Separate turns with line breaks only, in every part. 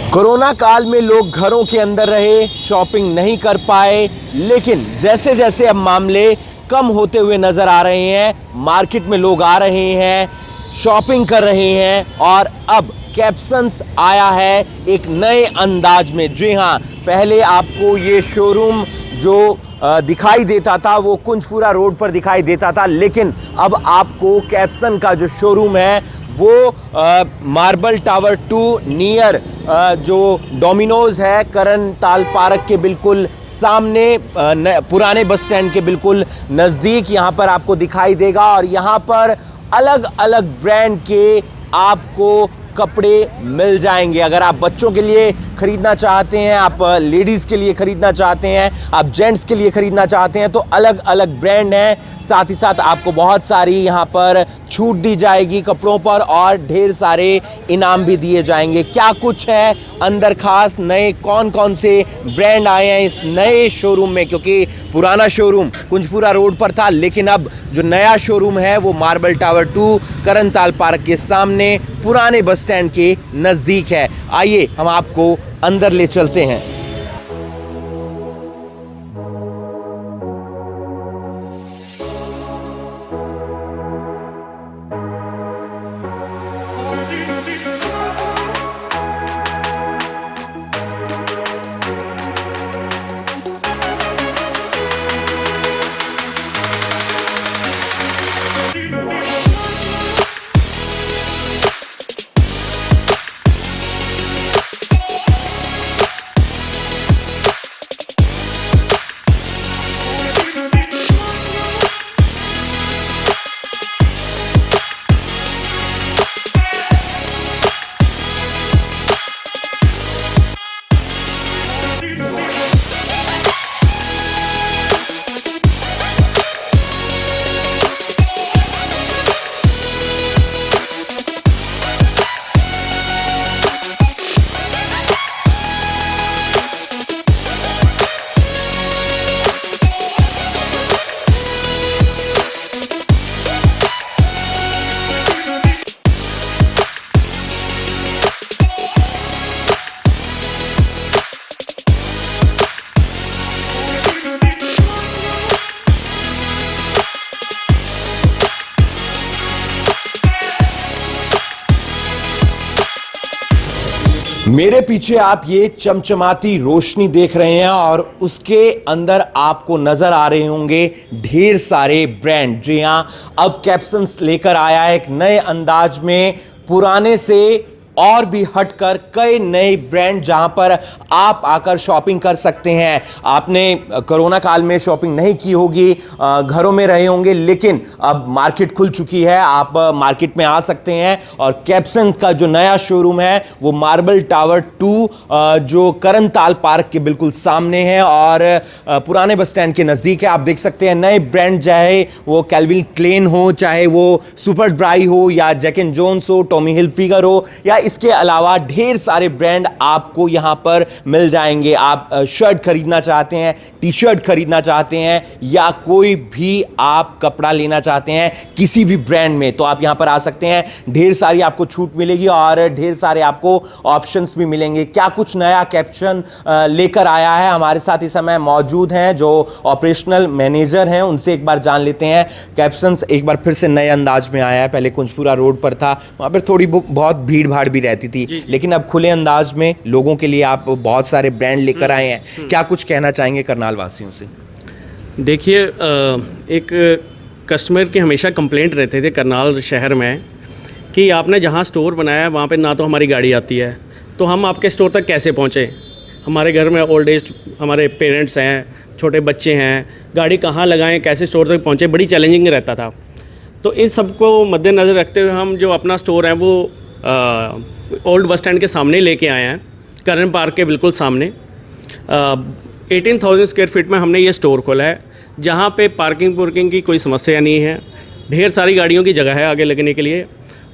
Corona काल में लोग घरों के अंदर रहे, शॉपिंग नहीं कर पाए, लेकिन जैसे जैसे अब मामले कम होते हुए नजर आ रहे हैं, मार्केट में लोग आ रहे हैं, शॉपिंग कर रहे हैं और अब कैप्शंस आया है एक नए अंदाज में। जी हाँ, पहले आपको ये शोरूम जो दिखाई देता था वो कुंजपुरा रोड पर दिखाई देता था, लेकिन अब आपको कैप्शन का जो शोरूम है वो मार्बल टावर 2 नियर जो डोमिनोज है करण ताल पार्क के बिल्कुल सामने, पुराने बस स्टैंड के बिल्कुल नज़दीक यहाँ पर आपको दिखाई देगा। और यहाँ पर अलग अलग ब्रांड के आपको कपड़े मिल जाएंगे। अगर आप बच्चों के लिए खरीदना चाहते हैं, आप लेडीज़ के लिए खरीदना चाहते हैं, आप जेंट्स के लिए खरीदना चाहते हैं, तो अलग अलग ब्रांड हैं। साथ ही साथ आपको बहुत सारी यहाँ पर छूट दी जाएगी कपड़ों पर और ढेर सारे इनाम भी दिए जाएंगे। क्या कुछ है अंदर खास, नए कौन कौन से ब्रांड आए हैं इस नए शोरूम में, क्योंकि पुराना शोरूम कुंजपुरा रोड पर था, लेकिन अब जो नया शोरूम है वो मार्बल टावर 2 करण ताल पार्क के सामने पुराने बस स्टैंड के नज़दीक है। आइए हम आपको अंदर ले चलते हैं। मेरे पीछे आप ये चमचमाती रोशनी देख रहे हैं और उसके अंदर आपको नजर आ रहे होंगे ढेर सारे ब्रांड। जी हां, अब कैप्शंस लेकर आया है एक नए अंदाज में, पुराने से और भी हटकर कई नए ब्रांड जहां पर आप आकर शॉपिंग कर सकते हैं। आपने कोरोना काल में शॉपिंग नहीं की होगी, घरों में रहे होंगे, लेकिन अब मार्केट खुल चुकी है, आप मार्केट में आ सकते हैं। और कैप्शन का जो नया शोरूम है वो मार्बल टावर 2 जो करण ताल पार्क के बिल्कुल सामने है और पुराने बस स्टैंड के नज़दीक है। आप देख सकते हैं नए ब्रांड, चाहे वो कैल्विन क्लेन हो, चाहे वो सुपर ड्राई हो या जैक एंड जोन्स हो, टॉमी हिलफिगर हो, या इसके अलावा ढेर सारे ब्रांड आपको यहां पर मिल जाएंगे। आप शर्ट खरीदना चाहते हैं, टी शर्ट खरीदना चाहते हैं या कोई भी आप कपड़ा लेना चाहते हैं किसी भी ब्रांड में, तो आप यहां पर आ सकते हैं। ढेर सारी आपको छूट मिलेगी और ढेर सारे आपको ऑप्शंस भी मिलेंगे। क्या कुछ नया कैप्शन लेकर आया है, हमारे साथ इस समय मौजूद हैं जो ऑपरेशनल मैनेजर हैं, उनसे एक बार जान लेते हैं। कैप्शंस एक बार फिर से नए अंदाज में आया है, पहले कुंजपुरा रोड पर था, वहां पर थोड़ी बहुत भीड़ भाड़ भी रहती थी, लेकिन अब खुले अंदाज में लोगों के लिए आप बहुत सारे ब्रांड लेकर आए हैं। क्या कुछ कहना चाहेंगे करनाल वासियों से?
देखिए, एक कस्टमर की हमेशा कंप्लेंट रहते थे करनाल शहर में कि आपने जहां स्टोर बनाया है वहां पे ना तो हमारी गाड़ी आती है, तो हम आपके स्टोर तक कैसे पहुंचे। हमारे घर में ओल्ड एज हमारे पेरेंट्स हैं, छोटे बच्चे हैं, गाड़ी कहाँ लगाएं, कैसे स्टोर तक पहुंचे, बड़ी चैलेंजिंग रहता था। तो इन सबको मद्देनज़र रखते हुए हम जो अपना स्टोर है वो ओल्ड बस स्टैंड के सामने लेके आए हैं, करण पार्क के बिल्कुल सामने। 18,000 स्क्वायर फीट में हमने ये स्टोर खोला है, जहाँ पे पार्किंग की कोई समस्या नहीं है, ढेर सारी गाड़ियों की जगह है आगे लगने के लिए।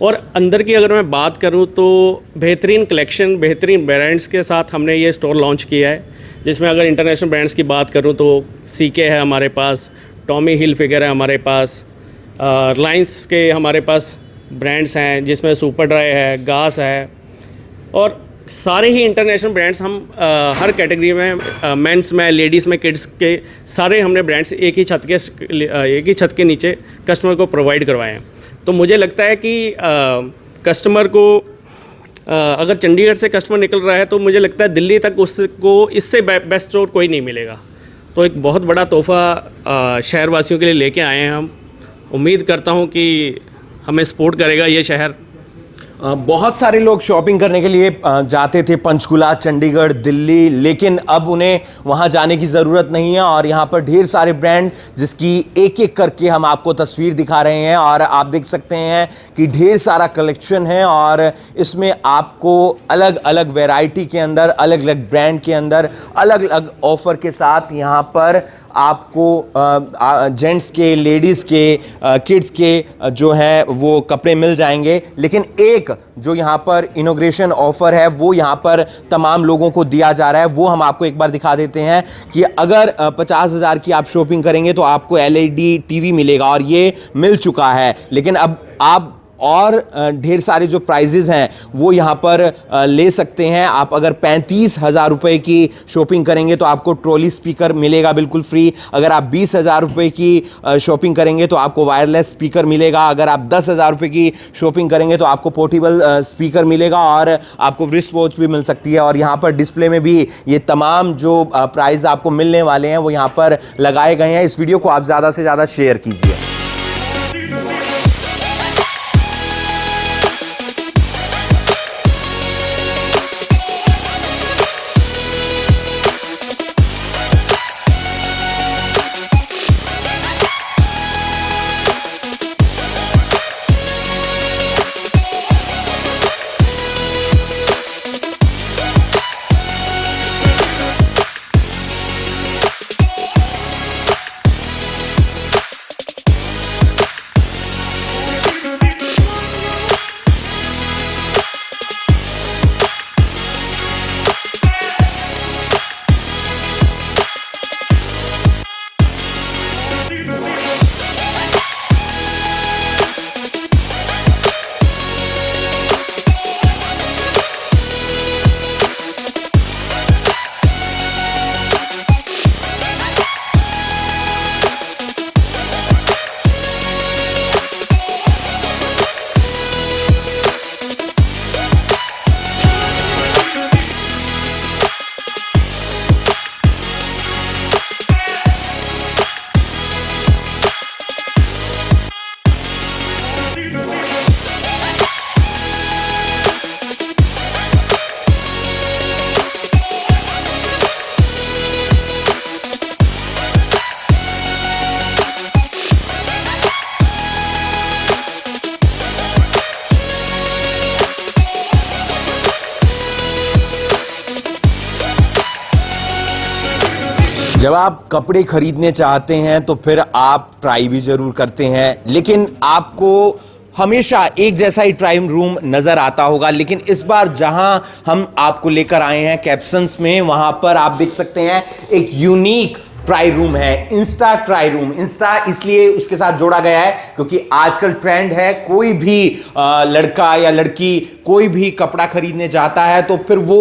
और अंदर की अगर मैं बात करूँ तो बेहतरीन कलेक्शन, बेहतरीन ब्रांड्स के साथ हमने ये स्टोर लॉन्च किया है, जिसमें अगर इंटरनेशनल ब्रांड्स की बात करूँ तो सीके है हमारे पास, टॉमी हिलफिगर है हमारे पास, रिलायंस के हमारे पास ब्रांड्स हैं जिसमें सुपर ड्राई है, गास है, और सारे ही इंटरनेशनल ब्रांड्स हम हर कैटेगरी में मेंस में, लेडीज़ में, किड्स के सारे हमने ब्रांड्स एक ही छत के नीचे कस्टमर को प्रोवाइड करवाए हैं। तो मुझे लगता है कि कस्टमर को अगर चंडीगढ़ से कस्टमर निकल रहा है तो मुझे लगता है दिल्ली तक उसको इससे बेस्ट स्टोर कोई नहीं मिलेगा। तो एक बहुत बड़ा तोहफ़ा शहरवासियों के लिए लेके आए हैं हम। उम्मीद करता हूँ कि हमें सपोर्ट करेगा ये शहर।
बहुत सारे लोग शॉपिंग करने के लिए जाते थे पंचकुला, चंडीगढ़, दिल्ली, लेकिन अब उन्हें वहां जाने की ज़रूरत नहीं है और यहां पर ढेर सारे ब्रांड जिसकी एक एक करके हम आपको तस्वीर दिखा रहे हैं और आप देख सकते हैं कि ढेर सारा कलेक्शन है और इसमें आपको अलग अलग वैरायटी के अंदर, अलग अलग ब्रांड के अंदर, अलग अलग ऑफ़र के साथ यहां पर आपको जेंट्स के, लेडीज़ के, किड्स के जो है वो कपड़े मिल जाएंगे। लेकिन एक जो यहाँ पर इनॉग्रेशन ऑफ़र है वो यहाँ पर तमाम लोगों को दिया जा रहा है, वो हम आपको एक बार दिखा देते हैं कि अगर 50,000 की आप शॉपिंग करेंगे तो आपको LED टीवी मिलेगा और ये मिल चुका है। लेकिन अब आप और ढेर सारे जो प्राइजेज़ हैं वो यहाँ पर ले सकते हैं। आप अगर 35,000 रुपये की शॉपिंग करेंगे तो आपको ट्रॉली स्पीकर मिलेगा बिल्कुल फ्री। अगर आप 20,000 रुपये की शॉपिंग करेंगे तो आपको वायरलेस स्पीकर मिलेगा। अगर आप 10,000 रुपये की शॉपिंग करेंगे तो आपको पोर्टेबल स्पीकर मिलेगा और आपको रिस्ट वॉच भी मिल सकती है। और यहाँ पर डिस्प्ले में भी ये तमाम जो प्राइज़ आपको मिलने वाले हैं वो यहाँ पर लगाए गए हैं। इस वीडियो को आप ज़्यादा से ज़्यादा शेयर कीजिए। जब आप कपड़े खरीदने चाहते हैं तो फिर आप ट्राई भी जरूर करते हैं, लेकिन आपको हमेशा एक जैसा ही ट्राई रूम नजर आता होगा। लेकिन इस बार जहां हम आपको लेकर आए हैं कैप्शंस में, वहां पर आप देख सकते हैं एक यूनिक ट्राई रूम है, इंस्टा ट्राई रूम। इंस्टा इसलिए उसके साथ जोड़ा गया है क्योंकि आजकल ट्रेंड है, कोई भी लड़का या लड़की कोई भी कपड़ा खरीदने जाता है तो फिर वो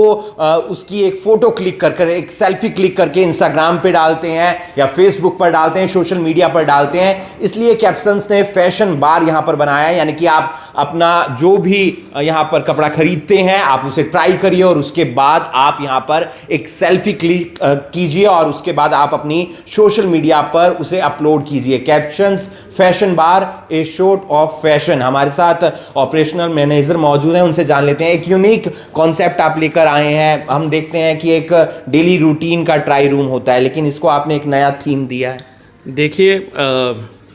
उसकी एक फोटो क्लिक कर एक सेल्फी क्लिक करके इंस्टाग्राम पे डालते हैं या फेसबुक पर डालते हैं, सोशल मीडिया पर डालते हैं। इसलिए कैप्शंस ने फैशन बार यहां पर बनाया है, यानी कि आप अपना जो भी यहां पर कपड़ा खरीदते हैं आप उसे ट्राई करिए और उसके बाद आप यहां पर एक सेल्फी क्लिक कीजिए और उसके बाद आप अपनी सोशल मीडिया पर उसे अपलोड कीजिए। Captions fashion bar, A shot of fashion. हमारे साथ ऑपरेशनल मैनेजर मौजूद हैं, उनसे जान लेते हैं। एक यूनिक कॉन्सेप्ट आप लेकर आए हैं। हम देखते हैं कि एक डेली रूटीन का ट्राई रूम होता है, लेकिन इसको आपने एक नया थीम दिया है।
देखिए,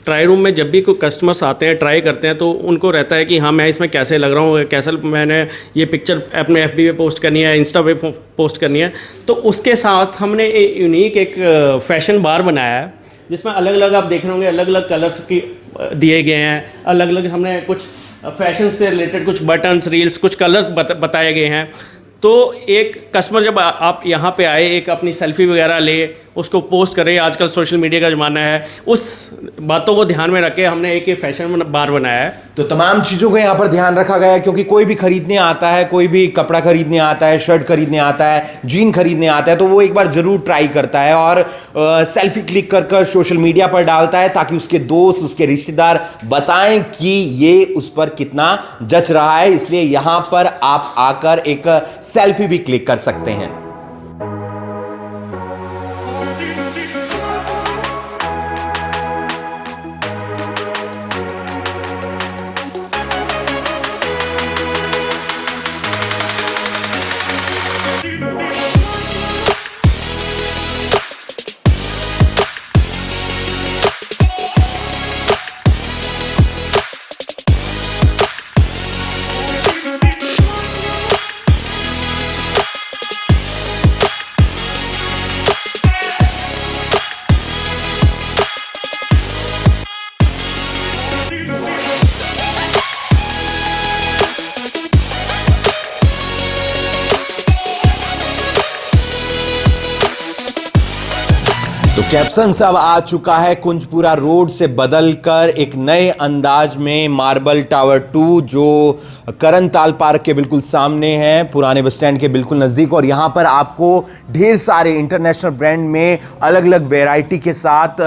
ट्राई रूम में जब भी कोई कस्टमर्स आते हैं, ट्राई करते हैं, तो उनको रहता है कि हाँ मैं इसमें कैसे लग रहा हूँ, कैसे मैंने ये पिक्चर अपने FB पे पोस्ट करनी है, इंस्टा पे पोस्ट करनी है। तो उसके साथ हमने एक यूनिक एक फैशन बार बनाया है जिसमें अलग अलग आप देख रहे होंगे, अलग अलग कलर्स की दिए गए हैं। अलग अलग हमने कुछ फैशन से रिलेटेड कुछ बटन्स, रील्स, कुछ कलर्स बताए गए हैं। तो एक कस्टमर जब आप यहाँ पे आए, एक अपनी सेल्फी वगैरह ले उसको पोस्ट करें। आजकल सोशल मीडिया का ज़माना है, उस बातों को ध्यान में रख के हमने एक ये फैशन बार बनाया है।
तो तमाम चीज़ों को यहाँ पर ध्यान रखा गया है, क्योंकि कोई भी खरीदने आता है, कोई भी कपड़ा खरीदने आता है, शर्ट खरीदने आता है, जीन खरीदने आता है, तो वो एक बार ज़रूर ट्राई करता है और सेल्फी क्लिक कर कर सोशल मीडिया पर डालता है, ताकि उसके दोस्त, उसके रिश्तेदार बताएं कि ये उस पर कितना जच रहा है। इसलिए यहाँ पर आप आकर एक सेल्फी भी क्लिक कर सकते हैं। तो कैप्सन्स अब आ चुका है कुंजपुरा रोड से बदलकर एक नए अंदाज में मार्बल टावर 2, जो करण ताल पार्क के बिल्कुल सामने है, पुराने बस स्टैंड के बिल्कुल नज़दीक। और यहाँ पर आपको ढेर सारे इंटरनेशनल ब्रांड में अलग अलग वैरायटी के साथ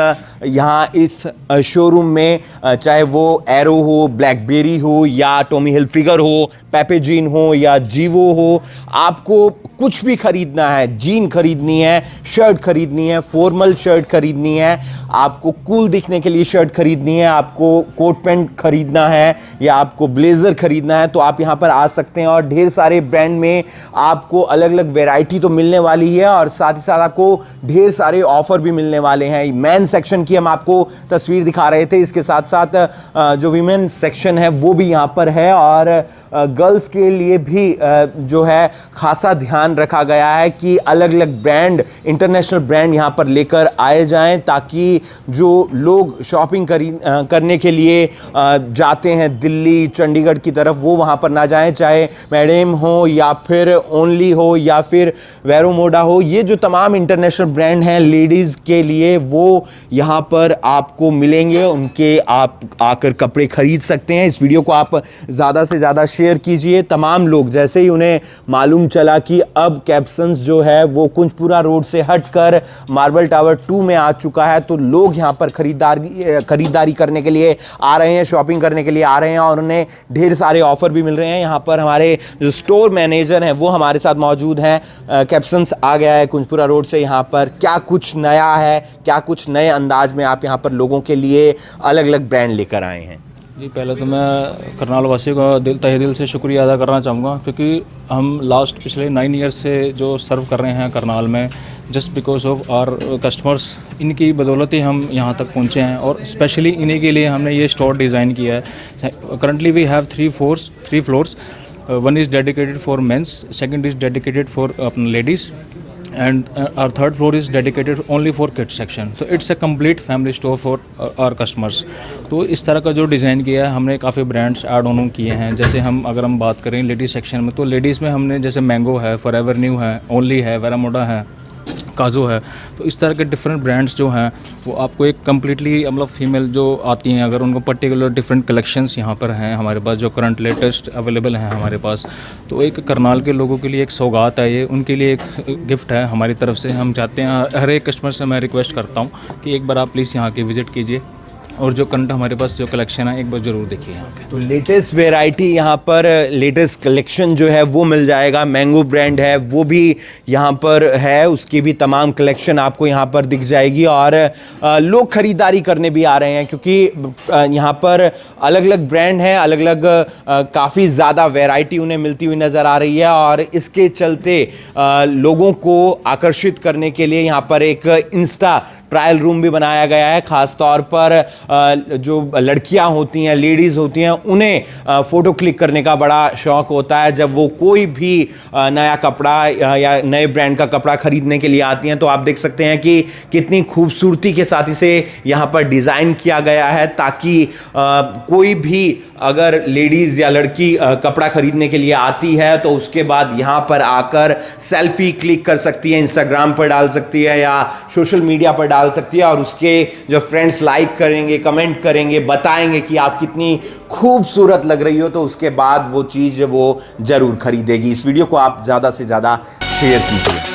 यहाँ इस शोरूम में, चाहे वो एरो हो, ब्लैकबेरी हो, या टॉमी हिलफिगर हो, पेपेजीन हो, या जीवो हो, आपको कुछ भी खरीदना है, जीन खरीदनी है, शर्ट खरीदनी है, फॉर्मल शर्ट खरीदनी है, आपको कूल दिखने के लिए शर्ट खरीदनी है, आपको कोट पैंट खरीदना है, या आपको ब्लेजर खरीदना है, तो आप यहाँ पर आ सकते हैं। और ढेर सारे ब्रांड में आपको अलग अलग वैरायटी तो मिलने वाली है, और साथ ही साथ आपको ढेर सारे ऑफर भी मिलने वाले हैं। मैन सेक्शन की हम आपको तस्वीर दिखा रहे थे, इसके साथ साथ जो वीमेन सेक्शन है वो भी यहाँ पर है, और गर्ल्स के लिए भी जो है खासा ध्यान रखा गया है कि अलग अलग ब्रांड, इंटरनेशनल ब्रांड यहाँ पर लेकर आए जाएं, ताकि जो लोग शॉपिंग करने के लिए जाते हैं दिल्ली, चंडीगढ़ की तरफ, वो वहाँ पर ना जाएं, चाहे मैडम हो, या फिर ओनली हो, या फिर वेरोमोडा हो। ये जो तमाम इंटरनेशनल ब्रांड हैं लेडीज़ के लिए, वो यहाँ पर आपको मिलेंगे, उनके आप आकर कपड़े खरीद सकते हैं। इस वीडियो को आप ज़्यादा से ज़्यादा शेयर कीजिए। तमाम लोग, जैसे ही उन्हें मालूम चला कि अब कैप्सन्स जो है वो कुंजपुरा रोड से हटकर मार्बल टावर 2 में आ चुका है, तो लोग यहाँ पर खरीदारी करने के लिए आ रहे हैं, शॉपिंग करने के लिए आ रहे हैं, और उन्हें ढेर सारे ऑफर भी मिल रहे हैं। यहाँ पर हमारे जो स्टोर मैनेजर हैं वो हमारे साथ मौजूद हैं। कैप्सन्स आ गया है कुंजपुरा रोड से, यहाँ पर क्या कुछ नया है, क्या कुछ नए अंदाज में आप यहाँ पर लोगों के लिए अलग अलग ब्रांड लेकर आए हैं?
जी, पहले तो मैं करनाल वासियों का तहे दिल से शुक्रिया अदा करना चाहूँगा, क्योंकि हम पिछले 9 ईयर्स से जो सर्व कर रहे हैं करनाल में, just because of our customers, इनकी बदौलत ही हम यहाँ तक पहुँचे हैं, और स्पेशली इन्हीं के लिए हमने ये स्टोर डिज़ाइन किया है। Currently we have 3 floors, one is dedicated for men's, second is dedicated for ladies, and our third floor is dedicated only for kids section. So it's a complete family store for our customers. तो इस तरह का जो design किया है हमने, काफ़ी brands add on किए हैं। जैसे अगर हम बात करें लेडीज़ सेक्शन में, तो लेडीज़ में हमने जैसे मैंगो है, फॉरएवर न्यू है, ओनली है, वेरामोडा है, काजू है। तो इस तरह के डिफरेंट ब्रांड्स जो हैं वो आपको एक कम्प्लीटली, मतलब फीमेल जो आती हैं, अगर उनको पर्टिकुलर डिफरेंट कलेक्शंस यहाँ पर हैं हमारे पास, जो करंट लेटेस्ट अवेलेबल हैं हमारे पास। तो एक करनाल के लोगों के लिए एक सौगात है ये, उनके लिए एक गिफ्ट है हमारी तरफ से। हम चाहते हैं, हर एक कस्टमर से मैं रिक्वेस्ट करता हूँ कि एक बार आप प्लीज़ यहाँ की विज़िट कीजिए, और जो करंट हमारे पास जो कलेक्शन है एक बार ज़रूर देखिए यहाँ पे।
तो लेटेस्ट वेराइटी यहाँ पर, लेटेस्ट कलेक्शन जो है वो मिल जाएगा। मैंगो ब्रांड है वो भी यहाँ पर है, उसकी भी तमाम कलेक्शन आपको यहाँ पर दिख जाएगी। और लोग ख़रीदारी करने भी आ रहे हैं, क्योंकि यहाँ पर अलग अलग ब्रांड हैं, अलग अलग काफ़ी ज़्यादा वैरायटी उन्हें मिलती हुई नज़र आ रही है, और इसके चलते लोगों को आकर्षित करने के लिए यहाँ पर एक इंस्टा ट्रायल रूम भी बनाया गया है। ख़ास तौर पर जो लड़कियां होती हैं, लेडीज़ होती हैं, उन्हें फ़ोटो क्लिक करने का बड़ा शौक़ होता है जब वो कोई भी नया कपड़ा या नए ब्रांड का कपड़ा खरीदने के लिए आती हैं। तो आप देख सकते हैं कि कितनी खूबसूरती के साथ इसे यहाँ पर डिज़ाइन किया गया है, ताकि कोई भी अगर लेडीज़ या लड़की कपड़ा खरीदने के लिए आती है तो उसके बाद यहाँ पर आकर सेल्फी क्लिक कर सकती है, इंस्टाग्राम पर डाल सकती है या सोशल मीडिया पर डाल सकती है, और उसके जो फ्रेंड्स लाइक करेंगे, कमेंट करेंगे, बताएंगे कि आप कितनी खूबसूरत लग रही हो, तो उसके बाद वो चीज़ वो ज़रूर खरीदेगी। इस वीडियो को आप ज़्यादा से ज़्यादा शेयर कीजिए।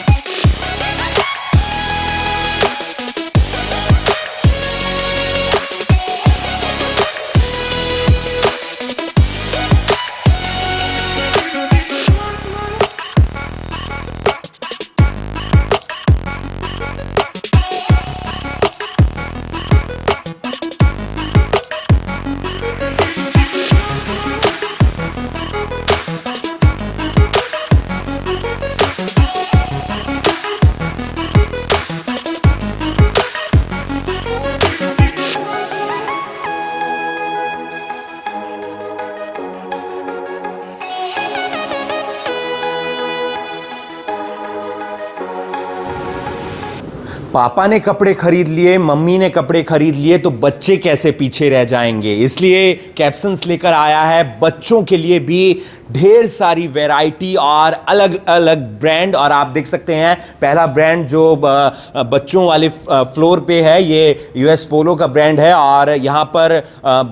पापा ने कपड़े खरीद लिए, मम्मी ने कपड़े खरीद लिए, तो बच्चे कैसे पीछे रह जाएंगे। इसलिए कैप्शंस लेकर आया है बच्चों के लिए भी ढेर सारी वैरायटी और अलग अलग ब्रांड। और आप देख सकते हैं पहला ब्रांड जो बच्चों वाले फ्लोर पे है, ये यूएस पोलो का ब्रांड है, और यहाँ पर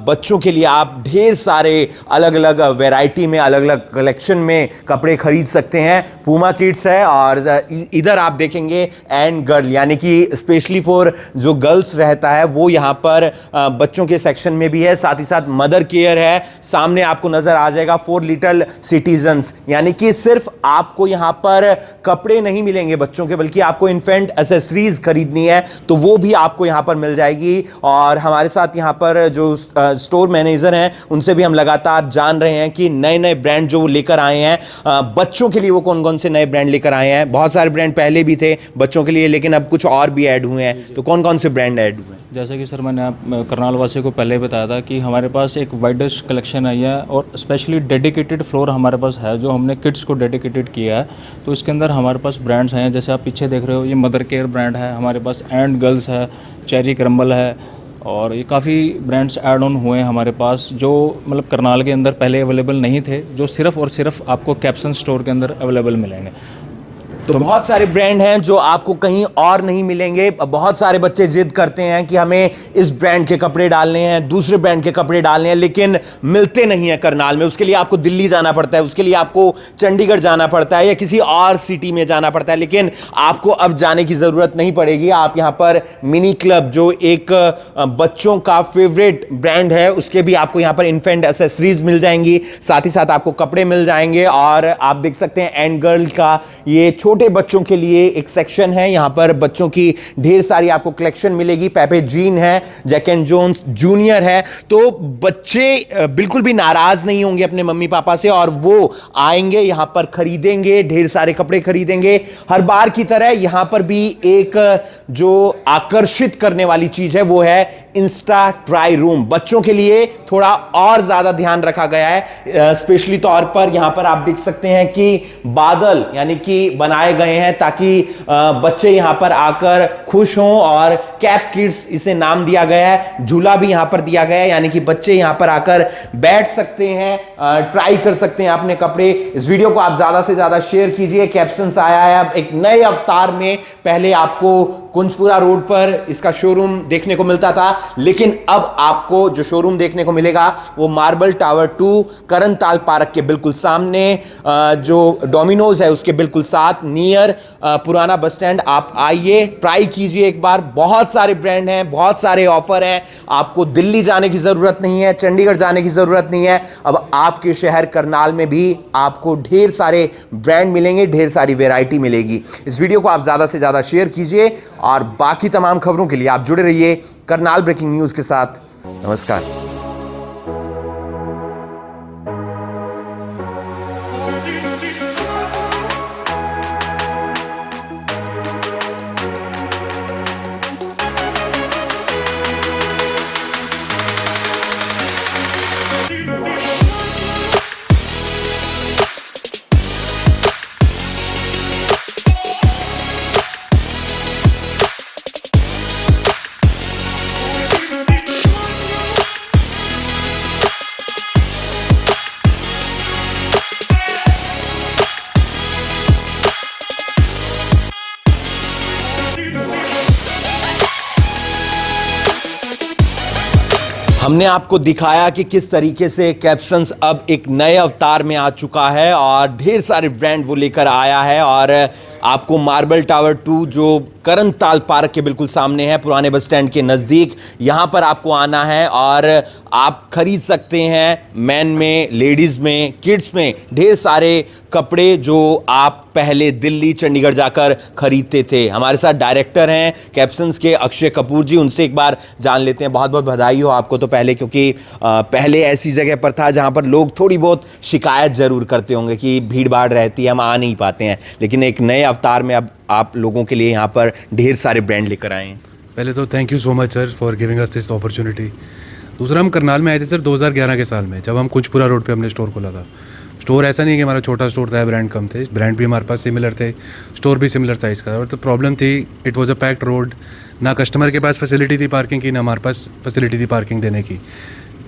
बच्चों के लिए आप ढेर सारे अलग अलग वैरायटी में, अलग अलग कलेक्शन में कपड़े खरीद सकते हैं। पूमा किड्स है, और इधर आप देखेंगे एंड गर्ल, यानी कि स्पेशली फॉर जो गर्ल्स रहता है वो यहाँ पर बच्चों के सेक्शन में भी है। साथ ही साथ मदर केयर है, सामने आपको नजर आ जाएगा 4 लिटिल सिटीजन्स, यानी कि सिर्फ आपको यहां पर कपड़े नहीं मिलेंगे बच्चों के, बल्कि आपको इन्फेंट एसेसरीज खरीदनी है तो वो भी आपको यहां पर मिल जाएगी। और हमारे साथ यहां पर जो स्टोर मैनेजर हैं उनसे भी हम लगातार जान रहे हैं कि नए नए ब्रांड जो लेकर आए हैं बच्चों के लिए, वो कौन कौन से नए ब्रांड लेकर आए हैं। बहुत सारे ब्रांड पहले भी थे बच्चों के लिए, लेकिन अब कुछ और भी ऐड हुए हैं। तो कौन कौन से ब्रांड ऐड हुए हैं?
जैसे कि सर मैंने आप करनाल वासियों को पहले बताया था कि हमारे पास एक वाइडेस्ट कलेक्शन आई है, और स्पेशली डेडिकेटेड फ्लोर हमारे पास है जो हमने किड्स को डेडिकेटेड किया है। तो इसके अंदर हमारे पास ब्रांड्स हैं, जैसे आप पीछे देख रहे हो, ये मदर केयर ब्रांड है, हमारे पास एंड गर्ल्स है, चेरी क्रम्बल है, और ये काफ़ी ब्रांड्स ऐड ऑन हुए हैं हमारे पास, जो मतलब करनाल के अंदर पहले अवेलेबल नहीं थे, जो सिर्फ और सिर्फ आपको कैप्शन स्टोर के अंदर अवेलेबल मिलेंगे।
तो बहुत सारे ब्रांड हैं जो आपको कहीं और नहीं मिलेंगे। बहुत सारे बच्चे जिद करते हैं कि हमें इस ब्रांड के कपड़े डालने हैं, दूसरे ब्रांड के कपड़े डालने हैं, लेकिन मिलते नहीं हैं करनाल में। उसके लिए आपको दिल्ली जाना पड़ता है, उसके लिए आपको चंडीगढ़ जाना पड़ता है या किसी और सिटी में जाना पड़ता है। लेकिन आपको अब जाने की ज़रूरत नहीं पड़ेगी। आप यहाँ पर मिनी क्लब, जो एक बच्चों का फेवरेट ब्रांड है, उसके भी आपको यहाँ पर इन्फेंट एसेसरीज मिल जाएंगी, साथ ही साथ आपको कपड़े मिल जाएंगे। और आप देख सकते हैं एंड गर्ल का ये छोटे बच्चों के लिए एक सेक्शन है। यहां पर बच्चों की ढेर सारी आपको कलेक्शन मिलेगी। पेपे जीन है, जैक एंड जोन्स जूनियर है। तो बच्चे बिल्कुल भी नाराज नहीं होंगे अपने मम्मी पापा से, और वो आएंगे यहां पर खरीदेंगे, ढेर सारे कपड़े खरीदेंगे। हर बार की तरह यहां पर भी एक जो आकर्षित करने वाली चीज है वो है इंस्टा ट्राई रूम। बच्चों के लिए थोड़ा और ज्यादा ध्यान रखा गया है। स्पेशली तौर पर यहां पर आप देख सकते हैं कि बादल यानी कि बनाए गए हैं ताकि बच्चे यहां पर आकर खुश हों, और कैप किड्स इसे नाम दिया गया है। झूला भी यहां पर दिया गया है, यानी कि बच्चे यहां पर आकर बैठ सकते हैं, ट्राई कर सकते हैं अपने कपड़े। इस वीडियो को आप ज्यादा से ज्यादा शेयर कीजिए। कैप्शंस आया है अब एक नए अवतार में। पहले आपको कुंजपुरा रोड पर इसका शोरूम देखने को मिलता था, लेकिन अब आपको जो शोरूम देखने को मिलेगा वो मार्बल टावर 2 करनताल पार्क के बिल्कुल सामने, जो डोमिनोज है उसके बिल्कुल साथ, नियर पुराना बस स्टैंड। आप आइए, ट्राई कीजिए एक बार। बहुत सारे ब्रांड हैं, बहुत सारे ऑफर हैं। आपको दिल्ली जाने की जरूरत नहीं है, चंडीगढ़ जाने की जरूरत नहीं है। अब आपके शहर करनाल में भी आपको ढेर सारे ब्रांड मिलेंगे, ढेर सारी वैरायटी मिलेगी। इस वीडियो को आप ज्यादा से ज्यादा शेयर कीजिए, और बाकी तमाम खबरों के लिए आप जुड़े रहिए करनाल ब्रेकिंग न्यूज के साथ। नमस्कार। हमने आपको दिखाया कि किस तरीके से कैप्शंस अब एक नए अवतार में आ चुका है और ढेर सारे ब्रांड वो लेकर आया है। और आपको मार्बल टावर 2 जो करनताल पार्क के बिल्कुल सामने है, पुराने बस स्टैंड के नज़दीक, यहाँ पर आपको आना है और आप खरीद सकते हैं मैन में, लेडीज़ में, किड्स में ढेर सारे कपड़े जो आप पहले दिल्ली चंडीगढ़ जाकर खरीदते थे। हमारे साथ डायरेक्टर हैं कैप्शंस के अक्षय कपूर जी, उनसे एक बार जान लेते हैं। बहुत बहुत बधाई हो आपको तो पहले, क्योंकि पहले ऐसी जगह पर था जहाँ पर लोग थोड़ी बहुत शिकायत ज़रूर करते होंगे कि भीड़ भाड़ रहती है, हम आ नहीं पाते हैं, लेकिन एक नए अवतार में अब आप लोगों के लिए यहाँ पर ढेर सारे ब्रांड लेकर आए हैं।
पहले तो thank you so much sir for giving us this opportunity. दूसरा, हम करनाल में आए थे सर 2011 के साल में, जब हम कुंजपुरा रोड पे हमने स्टोर खोला था। स्टोर ऐसा नहीं कि हमारा छोटा स्टोर था, ब्रांड कम थे, ब्रांड भी हमारे पास सिमिलर थे, स्टोर भी सिमिलर साइज़ का था। और तो प्रॉब्लम थी, it was a packed road, ना कस्टमर के पास फैसिलिटी थी पार्किंग की, ना हमारे पास फैसिलिटी थी पार्किंग देने की।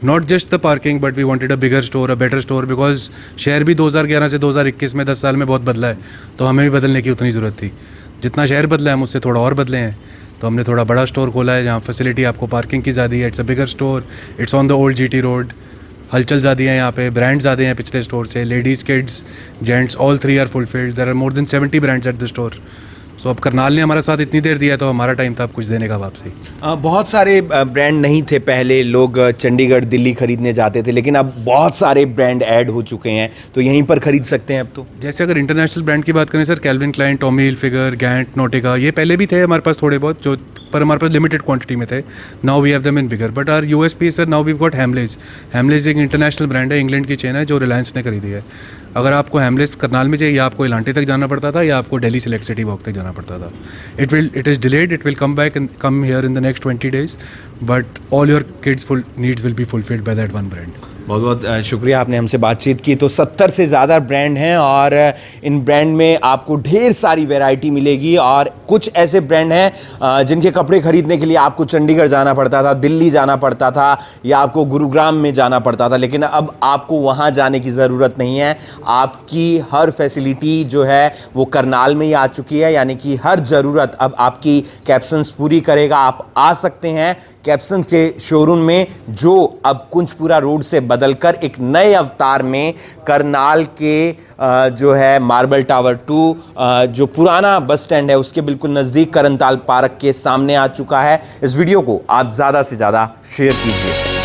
Not just the parking but we wanted a bigger store, a better store, because शहर भी 2011 से 2021 में 10 साल में बहुत बदला है, तो हमें भी बदलने की उतनी ज़रूरत थी। जितना शहर बदला है हम उससे थोड़ा और बदले हैं, तो हमने थोड़ा बड़ा स्टोर खोला है जहाँ फैसिलिटी आपको पार्किंग की ज़्यादा है। It's a bigger store, it's on the old GT road, हलचल ज़्यादा है यहाँ पे, ब्रांड ज़्यादा हैं पिछले स्टोर से, ladies, kids, gents, all 3 are fulfilled. There are more than 70 brands at the store. So अब करनाल ने हमारा साथ इतनी देर दिया, तो हमारा टाइम था अब कुछ देने का वापसी।
बहुत सारे ब्रांड नहीं थे पहले, लोग चंडीगढ़ दिल्ली खरीदने जाते थे, लेकिन अब बहुत सारे ब्रांड ऐड हो चुके हैं, तो यहीं पर खरीद सकते हैं अब तो।
जैसे अगर इंटरनेशनल ब्रांड की बात करें sir, Calvin Klein, Tommy Hilfiger, Gant, Nautica, ये पहले भी थे हमारे पास थोड़े बहुत, जो पर हमारे पास लिमिटेड क्वांटिटी में थे। Now we have them in bigger, but are USP sir, now we got Hamleys. Hamleys एक इंटरनेशनल ब्रांड है, इंग्लैंड की चेन है, जो रिलायंस ने खरीदी है। अगर आपको हैमलेस करनाल में चाहिए, या आपको इलांटे तक जाना पड़ता था, या आपको दिल्ली सिलेक्ट सिटी वॉक तक जाना पड़ता था। It is delayed, it will come back and come here in the next 20 days, but all your kids full needs will be fulfilled by that one brand.
बहुत बहुत शुक्रिया, आपने हमसे बातचीत की। तो 70 से ज़्यादा ब्रांड हैं और इन ब्रांड में आपको ढेर सारी वैरायटी मिलेगी। और कुछ ऐसे ब्रांड हैं जिनके कपड़े खरीदने के लिए आपको चंडीगढ़ जाना पड़ता था, दिल्ली जाना पड़ता था, या आपको गुरुग्राम में जाना पड़ता था, लेकिन अब आपको वहाँ जाने की ज़रूरत नहीं है। आपकी हर फैसिलिटी जो है वो करनाल में ही आ चुकी है, यानी कि हर ज़रूरत अब आपकी कैप्शंस पूरी करेगा। आप आ सकते हैं कैप्शंस के शोरूम में, जो अब कुंजपुरा रोड से बदलकर एक नए अवतार में करनाल के जो है मार्बल टावर 2, जो पुराना बस स्टैंड है उसके बिल्कुल नज़दीक करनताल पार्क के सामने आ चुका है। इस वीडियो को आप ज़्यादा से ज़्यादा शेयर कीजिए।